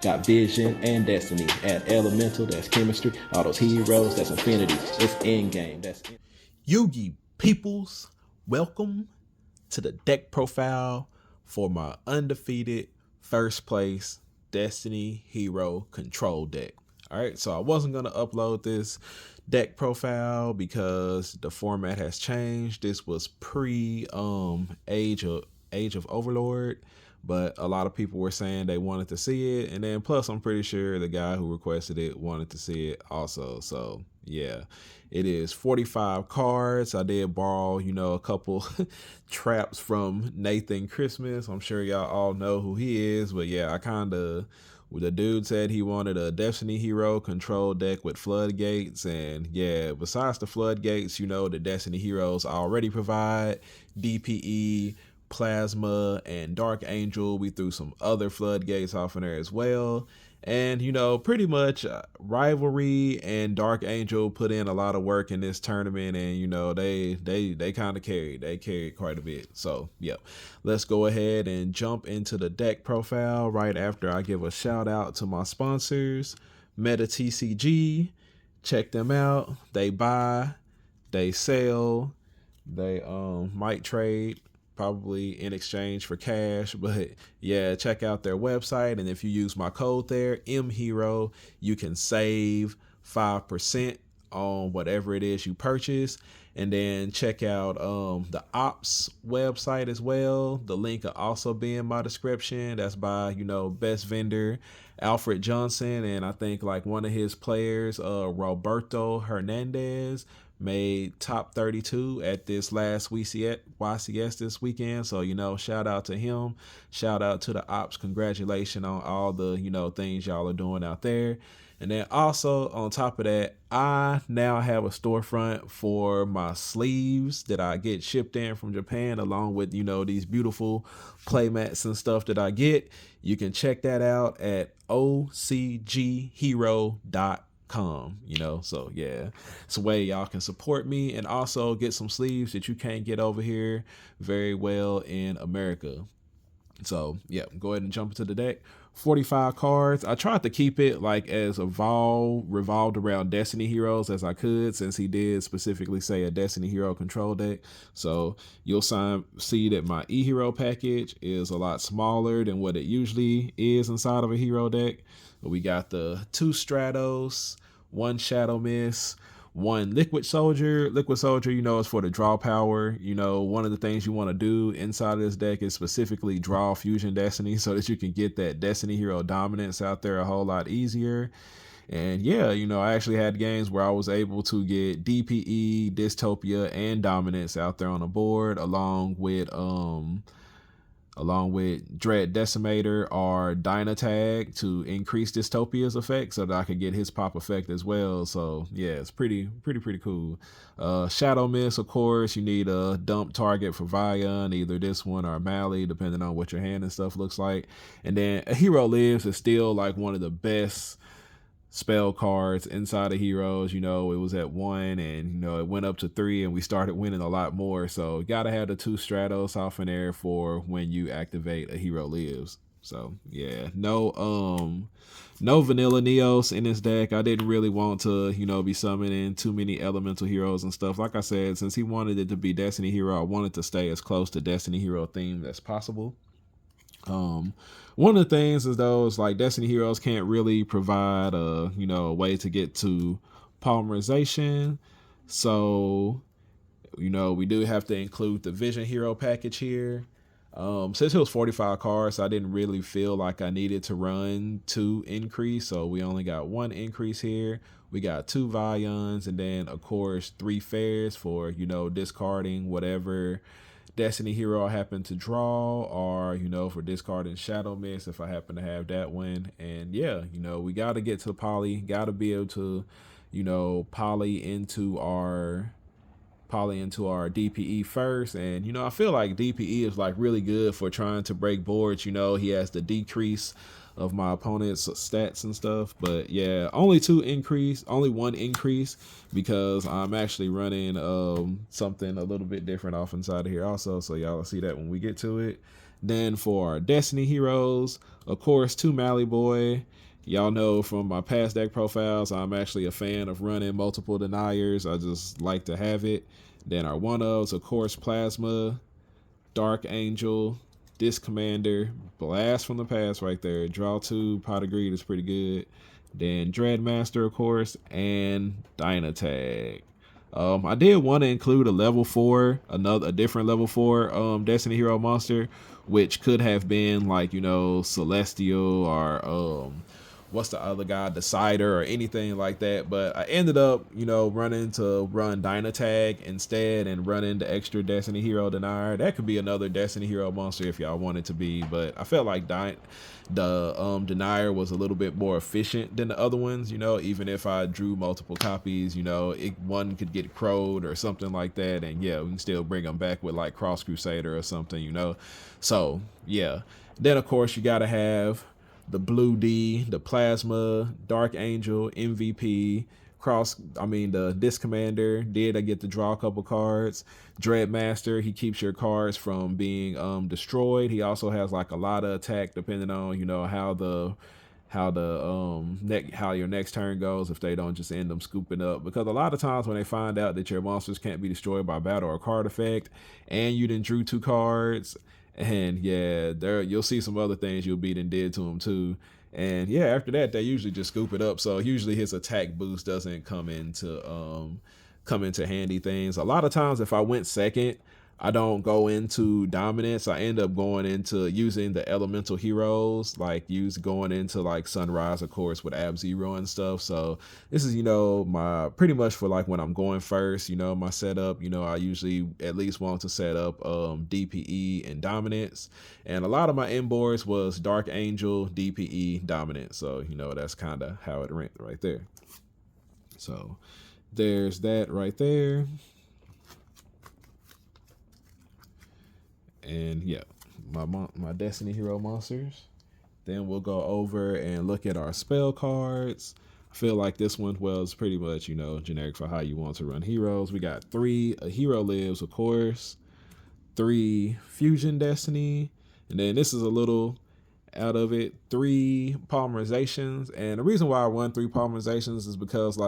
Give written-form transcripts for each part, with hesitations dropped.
Got vision and destiny. Add elemental, that's chemistry. All those heroes, that's infinity. It's endgame, that's Yugi peoples, welcome to the deck profile for my undefeated first place Destiny Hero control deck. All right, so I wasn't going to upload this deck profile because the format has changed. This was pre Age of Overlord, but a lot of people were saying they wanted to see it, and then plus I'm pretty sure the guy who requested it wanted to see it also. So yeah, it is 45 cards. I did borrow, a couple traps from Nathan Christmas. I'm sure y'all all know who he is, but yeah, the dude said he wanted a Destiny Hero control deck with floodgates, and yeah, besides the floodgates, the Destiny Heroes already provide DPE, Plasma, and Dark Angel. We threw some other floodgates off in there as well. And pretty much Rivalry and Dark Angel put in a lot of work in this tournament, and they kind of carried quite a bit. So yeah, let's go ahead and jump into the deck profile right after I give a shout out to my sponsors, Meta TCG. Check them out. They buy, they sell, they might trade, probably in exchange for cash, but yeah, check out their website, and if you use my code there, Mhero, you can save 5% on whatever it is you purchase. And then check out the ops website as well. The link will also be in my description. That's by best vendor Alfred Johnson, and I think like one of his players, Roberto Hernandez, made top 32 at this last YCS this weekend. So, shout out to him. Shout out to the ops. Congratulations on all the, things y'all are doing out there. And then also on top of that, I now have a storefront for my sleeves that I get shipped in from Japan, along with, these beautiful playmats and stuff that I get. You can check that out at ocghero.com. So yeah, it's a way y'all can support me and also get some sleeves that you can't get over here very well in America. So yeah, go ahead and jump into the deck. 45 cards. I tried to keep it like as revolved around Destiny Heroes as I could, since he did specifically say a Destiny Hero control deck. So you'll see that my E-Hero package is a lot smaller than what it usually is inside of a hero deck. We got the 2 Stratos, 1 Shadow Mist, 1 Liquid Soldier. Liquid Soldier, is for the draw power. One of the things you want to do inside of this deck is specifically draw Fusion Destiny so that you can get that Destiny Hero dominance out there a whole lot easier. And yeah, I actually had games where I was able to get DPE, Dystopia, and Dominance out there on the board, along with Dread Decimator or Dynatag to increase Dystopia's effect so that I could get his pop effect as well. So yeah, it's pretty cool. Shadow Mist, of course, you need a dump target for Vion, either this one or Mally, depending on what your hand and stuff looks like. And then A Hero Lives is still like one of the best spell cards inside of Heroes. It was at 1, and it went up to 3, and we started winning a lot more. So gotta have the 2 Stratos off in there for when you activate A Hero Lives. So yeah, no vanilla Neos in this deck. I didn't really want to be summoning too many elemental heroes and stuff. Like I said, since he wanted it to be Destiny Hero, I wanted to stay as close to Destiny Hero theme as possible. One of the things is those like Destiny Heroes can't really provide a way to get to polymerization. So, we do have to include the Vision Hero package here. Since it was 45 cards, I didn't really feel like I needed to run 2 increase. So we only got 1 increase here. We got 2 Vions, and then of course 3 Fairs for, discarding whatever Destiny Hero I happen to draw, or for discarding Shadow Mist if I happen to have that one. And yeah, we got to get to poly, got to be able to poly into our DPE first. And I feel like DPE is like really good for trying to break boards. He has the decrease of my opponent's stats and stuff. But yeah, only 1 increase because I'm actually running something a little bit different off inside of here also. So y'all will see that when we get to it. Then for our Destiny heroes, of course, 2 Mally Boy. Y'all know from my past deck profiles, I'm actually a fan of running multiple deniers. I just like to have it. Then our one-ofs, of course, Plasma, Dark Angel, Disc Commander, Blast from the Past right there. Draw 2, Pot of Greed is pretty good. Then Dreadmaster, of course, and Dynatag. I did want to include a level 4, a different level 4 Destiny Hero monster, which could have been like, Celestial or what's the other guy, Decider or anything like that. But I ended up, running to run Dynatag instead and running the extra Destiny Hero Denier. That could be another Destiny Hero monster if y'all want it to be, but I felt like the Denier was a little bit more efficient than the other ones, even if I drew multiple copies, one could get crowed or something like that, and yeah, we can still bring them back with like Cross Crusader or something, so yeah. Then of course you gotta have the Blue D, the Plasma, Dark Angel, MVP, the Disc Commander. Did I get to draw a couple cards? Dreadmaster, he keeps your cards from being destroyed. He also has like a lot of attack depending on, how your next turn goes, if they don't just end them scooping up, because a lot of times when they find out that your monsters can't be destroyed by battle or card effect and you done drew 2 cards, and yeah, you'll see some other things you'll beat and did to him too. And yeah, after that, they usually just scoop it up. So usually his attack boost doesn't come into handy things. A lot of times if I went second, I don't go into dominance. I end up going into using the elemental heroes, going into like Sunrise, of course, with Ab-Zero and stuff. So this is, my pretty much for like when I'm going first, my setup, I usually at least want to set up DPE and dominance. And a lot of my inboards was Dark Angel, DPE, dominance. So, that's kind of how it went right there. So there's that right there. And yeah, my Destiny Hero monsters. Then we'll go over and look at our spell cards. I feel like this one was pretty much, generic for how you want to run heroes. We got 3 A Hero Lives, of course, 3 Fusion Destiny, and then this is a little out of it, 3 polymerizations. And the reason why I run 3 polymerizations is because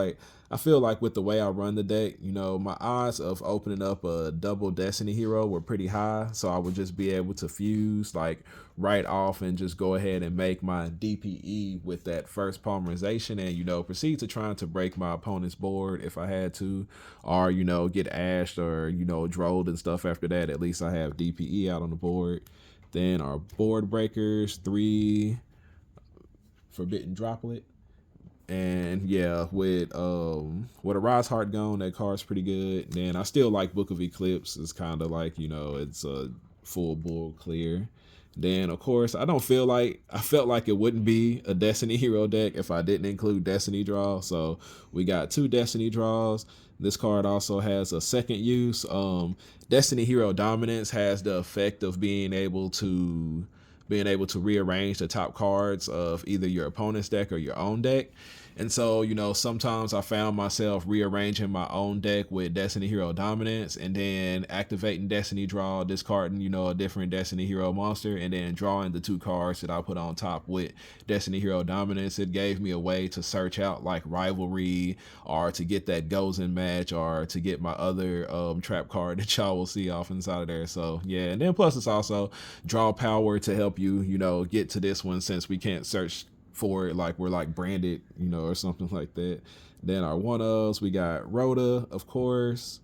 I feel like with the way I run the deck, my odds of opening up a double Destiny hero were pretty high. So I would just be able to fuse right off and just go ahead and make my DPE with that first polymerization and, proceed to trying to break my opponent's board if I had to, or, get ashed or, drolled and stuff after that. At least I have DPE out on the board. Then our board breakers, 3 Forbidden Droplet. And yeah, with a Rise Heart gone, that card's pretty good. Then I still like Book of Eclipse. It's kind of like, it's a full board clear. Then of course, I felt like it wouldn't be a Destiny hero deck if I didn't include Destiny Draw. So we got 2 Destiny Draws. This card also has a second use. Destiny Hero Dominance has the effect of being able to rearrange the top cards of either your opponent's deck or your own deck. And so, sometimes I found myself rearranging my own deck with Destiny Hero Dominance and then activating Destiny Draw, discarding, a different Destiny Hero monster, and then drawing the 2 cards that I put on top with Destiny Hero Dominance. It gave me a way to search out Rivalry, or to get that Gozen match, or to get my other trap card that y'all will see off inside of there. So yeah, and then plus it's also draw power to help you, get to this one, since we can't search for it we're branded, or something like that. Then our one-ofs, we got Rhoda, of course,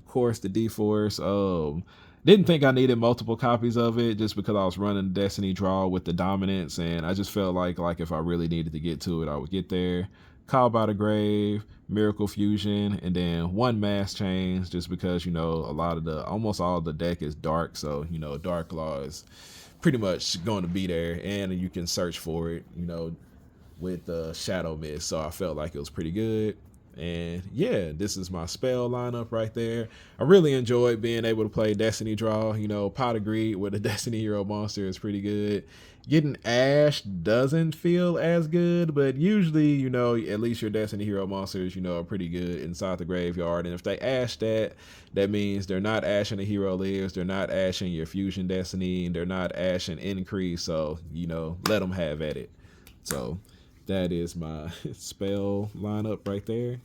the D-Force. Didn't think I needed multiple copies of it just because I was running Destiny Draw with the dominance, and I just felt like if I really needed to get to it, I would get there. Call by the Grave, Miracle Fusion, and then 1 Mass Change, just because almost all of the deck is dark, so Dark Law is pretty much going to be there, and you can search for it, with the Shadow Mist. So I felt like it was pretty good. And yeah, this is my spell lineup right there. I really enjoyed being able to play Destiny Draw. Pot of Greed with a Destiny Hero monster is pretty good. getting Ash doesn't feel as good, but usually, you know, at least your Destiny Hero monsters, you know, are pretty good inside the graveyard. And if they Ash that, that means they're not ashing the hero lives, they're not ashing your Fusion Destiny, and they're not ashing Increase. So, you know, let them have at it. So that is my spell lineup right there.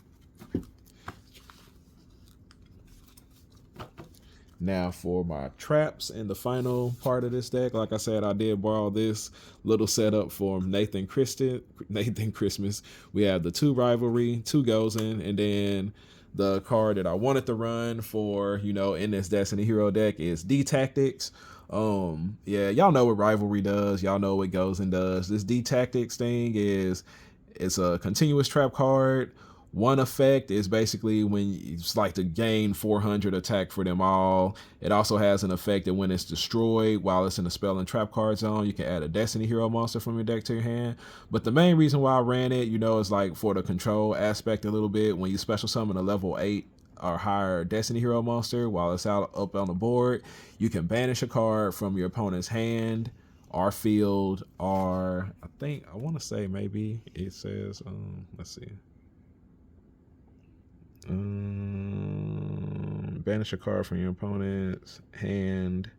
Now for my traps in the final part of this deck, like I said, I did borrow this little setup from Nathan Christmas. We have the 2 Rivalry, 2 Gozen, and then the card that I wanted to run for, you know, in this Destiny Hero deck is D-Tactics. Yeah, y'all know what Rivalry does. Y'all know what Gozen does. This D-Tactics thing it's a continuous trap card. One effect is basically when it's like to gain 400 attack for them all. It also has an effect that when it's destroyed while it's in the spell and trap card zone, you can add a Destiny Hero monster from your deck to your hand. But the main reason why I ran it, you know, is like for the control aspect a little bit. When you special summon a level 8 or higher Destiny Hero monster while it's out up on the board, you can banish a card from your opponent's hand or field, or I want to say maybe it says, let's see. Banish a card from your opponent's hand,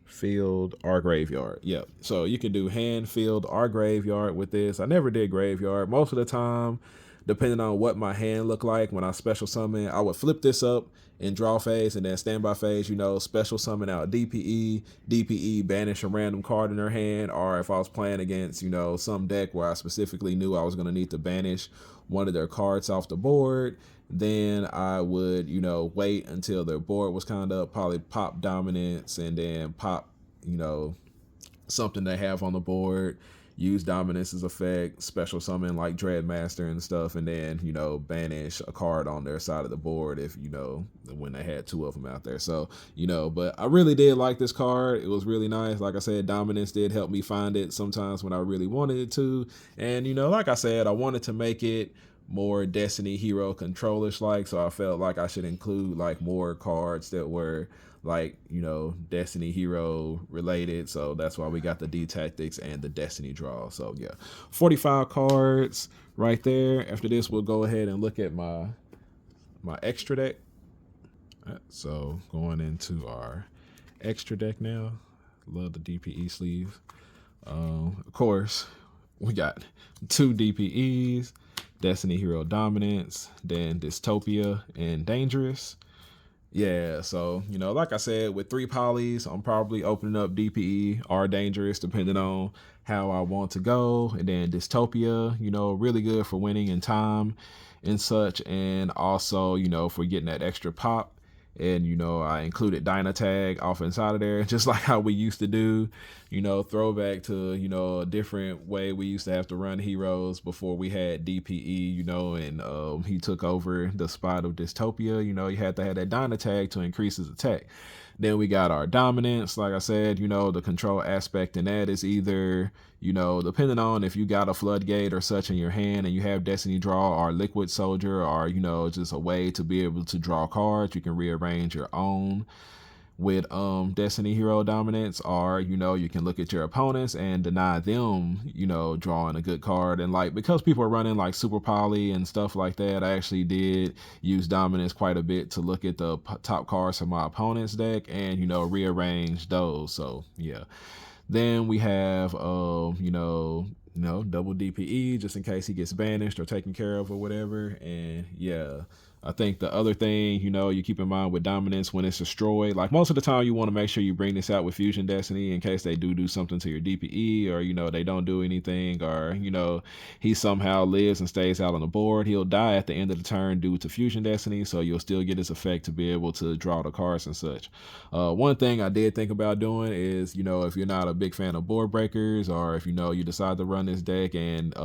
field, or graveyard. Yep. So you can do hand, field, or graveyard with this. I never did graveyard. Most of the time, depending on what my hand looked like when I special summon, I would flip this up in draw phase and then standby phase, you know, special summon out DPE, banish a random card in their hand. Or if I was playing against, you know, some deck where I specifically knew I was going to need to banish one of their cards off the board, then I would, you know, wait until their board was kind of probably pop dominance and then pop, you know, something they have on the board, use dominance's effect, special summon like Dreadmaster and stuff, and then, you know, banish a card on their side of the board if, you know, when they had 2 of them out there. So, you know, but I really did like this card. It was really nice. Like I said, dominance did help me find it sometimes when I really wanted it to. And, you know, like I said, I wanted to make it more Destiny Hero controllish like, so I felt like I should include like more cards that were like, you know, Destiny Hero related. So that's why we got the D-Tactics and the Destiny draw. So yeah, 45 cards right there. After this, we'll go ahead and look at my extra deck. So going into our extra deck now. Love the DPE sleeve. Of course, we got 2 DPEs, Destiny Hero Dominance, then Dystopia and Dangerous. Yeah, so, you know, like I said, with 3 polys, I'm probably opening up DPE or Dangerous depending on how I want to go. And then Dystopia, you know, really good for winning in time and such. And also, you know, for getting that extra pop. And, you know, I included Dynatag off inside of there, just like how we used to do, you know, throwback to, you know, a different way we used to have to run heroes before we had DPE, you know, and he took over the spot of Dystopia. You know, you had to have that Dynatag to increase his attack. Then we got our dominance. Like I said, you know, the control aspect in that is either, you know, depending on if you got a floodgate or such in your hand and you have Destiny Draw or Liquid Soldier, or, you know, just a way to be able to draw cards, you can rearrange your own with Destiny Hero Dominance. Or, you know, you can look at your opponents and deny them, you know, drawing a good card. And like, because people are running like Super Poly and stuff like that, I actually did use Dominance quite a bit to look at the top cards of my opponent's deck and, you know, rearrange those. So yeah. Then we have you know, double DPE just in case he gets banished or taken care of or whatever. And yeah, I think the other thing, you know, you keep in mind with dominance when it's destroyed, like most of the time you want to make sure you bring this out with Fusion Destiny in case they do something to your DPE, or, you know, they don't do anything, or, you know, he somehow lives and stays out on the board. He'll die at the end of the turn due to Fusion Destiny, so you'll still get his effect to be able to draw the cards and such. One thing I did think about doing is, you know, if you're not a big fan of board breakers, or if, you know, you decide to run this deck and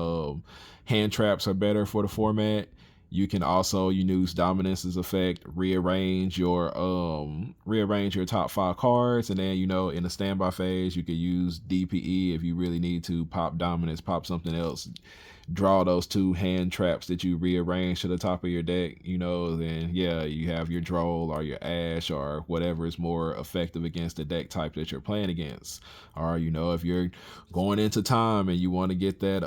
hand traps are better for the format, You can also use dominance's effect, rearrange your top 5 cards, and then in the standby phase you could use DPE if you really need to pop dominance, pop something else, draw those 2 hand traps that you rearrange to the top of your deck, then yeah, you have your Droll or your Ash or whatever is more effective against the deck type that you're playing against. Or if you're going into time and you want to get that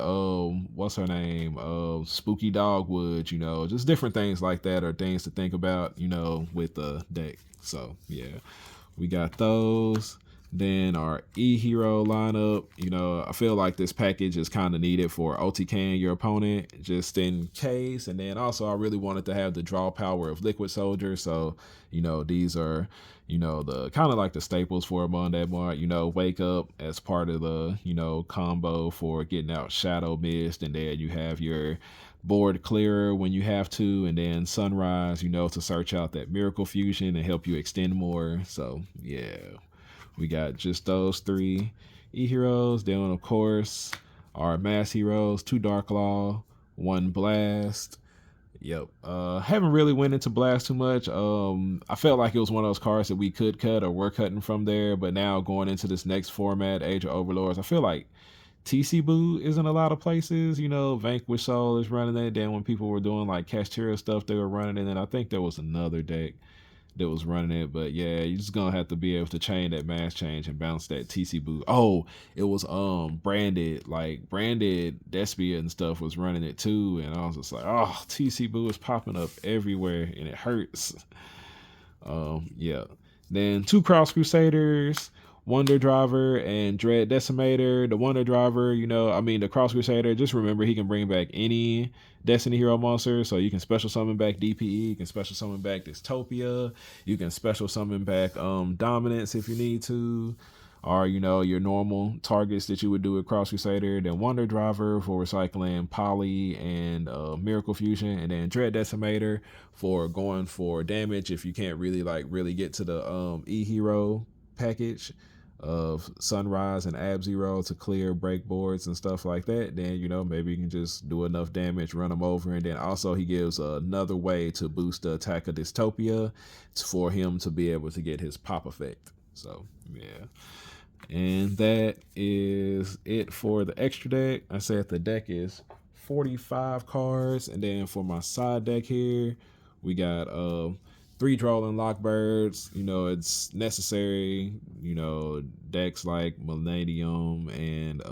what's her name, Spooky Dogwood, just different things like that are things to think about, with the deck. So yeah, we got those. Then our Mhero lineup, I feel like this package is kind of needed for OTKing your opponent just in case. And then also I really wanted to have the draw power of Liquid Soldier. So, these are, the kind of like the staples for him on that mark. Wake Up as part of the, combo for getting out Shadow Mist. And then you have your board clearer when you have to, and then Sunrise, to search out that Miracle Fusion and help you extend more. So, yeah. We got just those 3 Mheros. Then, of course, our Mass Heroes, 2 Dark Law, 1 Blast. Yep. Haven't really went into Blast too much. I felt like it was one of those cards that we could cut or were cutting from there. But now going into this next format, Age of Overlords, I feel like TC Boo is in a lot of places. Vanquish Soul is running it. Then when people were doing like Cashtira stuff, they were running it. And I think there was another deck that was running it, but yeah, you're just gonna have to be able to chain that mass change and bounce that TC Boo. Oh, it was branded Despia and stuff was running it too, and I was just like, oh, TC Boo is popping up everywhere and it hurts. Yeah. Then 2 Cross Crusaders, Wonder Driver and Dread Decimator. The Wonder Driver, the Cross Crusader, just remember he can bring back any Destiny Hero monster. So you can special summon back DPE, you can special summon back Dystopia, you can special summon back Dominance if you need to, or your normal targets that you would do with Cross Crusader. Then Wonder Driver for recycling Poly and Miracle Fusion, and then Dread Decimator for going for damage if you can't really get to the Mhero package of Sunrise and Ab-Zero to clear break boards and stuff like that. Then maybe you can just do enough damage, run them over. And then also he gives another way to boost the attack of Dystopia for him to be able to get his pop effect. So yeah, and that is it for the extra deck. I said the deck is 45 cards, and then for my side deck here we got 3 Drolling Lockbirds. It's necessary. Decks like Millennium and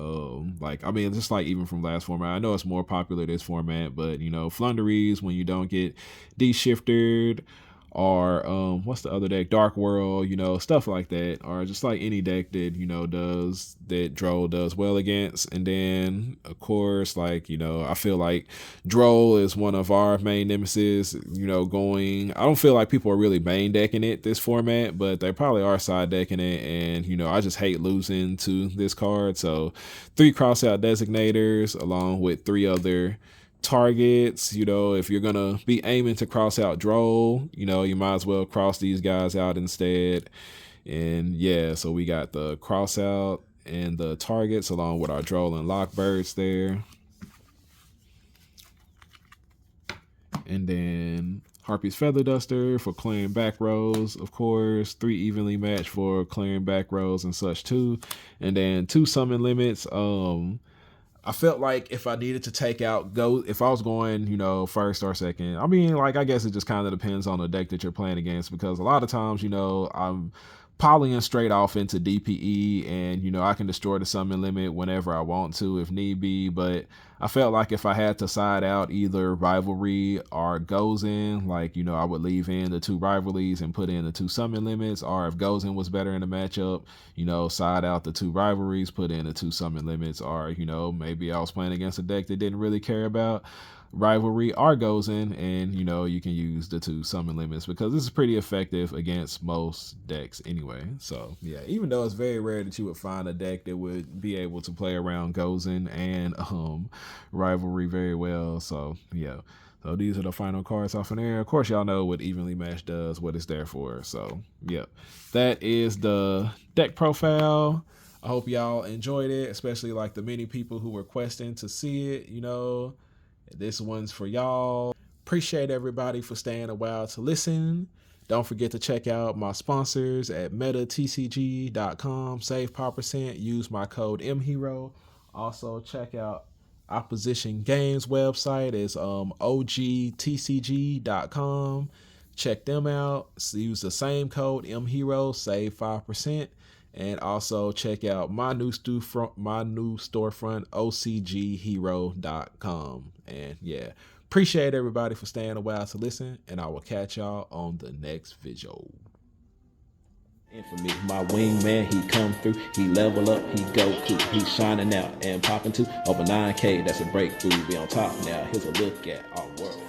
just like even from last format. I know it's more popular this format, but Flunderies when you don't get de-shifted, or what's the other deck? Dark World, stuff like that, or just like any deck that does that Droll does well against. And then of course, I feel like Droll is one of our main nemesis. I don't feel like people are really main decking it this format, but they probably are side decking it, and I just hate losing to this card. So 3 Crossout Designators along with 3 other targets. If you're gonna be aiming to cross out Droll, you might as well cross these guys out instead. And yeah, so we got the cross out and the targets along with our Droll and Lockbirds there. And then Harpy's Feather Duster for clearing back rows, of course. 3 Evenly Matched for clearing back rows and such too. And then 2 Summon Limits. I felt like if I needed to take out if I was going, first or second, I guess it just kind of depends on the deck that you're playing against, because a lot of times, I'm polying straight off into DPE, and I can destroy the summon limit whenever I want to if need be. But I felt like if I had to side out either Rivalry or Gozen, I would leave in the 2 rivalries and put in the 2 summon limits, or if Gozen was better in the matchup, side out the 2 rivalries, put in the 2 summon limits, or maybe I was playing against a deck that didn't really care about Rivalry or Gozen, and you can use the 2 summon limits, because this is pretty effective against most decks anyway. So yeah, even though it's very rare that you would find a deck that would be able to play around Gozen and Rivalry very well. So yeah, so these are the final cards off in there. Of course, y'all know what Evenly Matched does, what it's there for. So yeah, that is the deck profile. I hope y'all enjoyed it, especially the many people who were requesting to see it. This one's for y'all. Appreciate everybody for staying a while to listen. Don't forget to check out my sponsors at metatcg.com. Save 5%. Use my code Mhero. Also check out Opposition Games website is ogtcg.com. Check them out. Use the same code Mhero. Save 5%. And also check out my new storefront, OCGHero.com. And yeah, appreciate everybody for staying a while to listen, and I will catch y'all on the next video. Infamy, my wingman, he come through, he level up, he go cool, he's shining out and popping too. Over 9K, that's a breakthrough. We on top now. Here's a look at our world.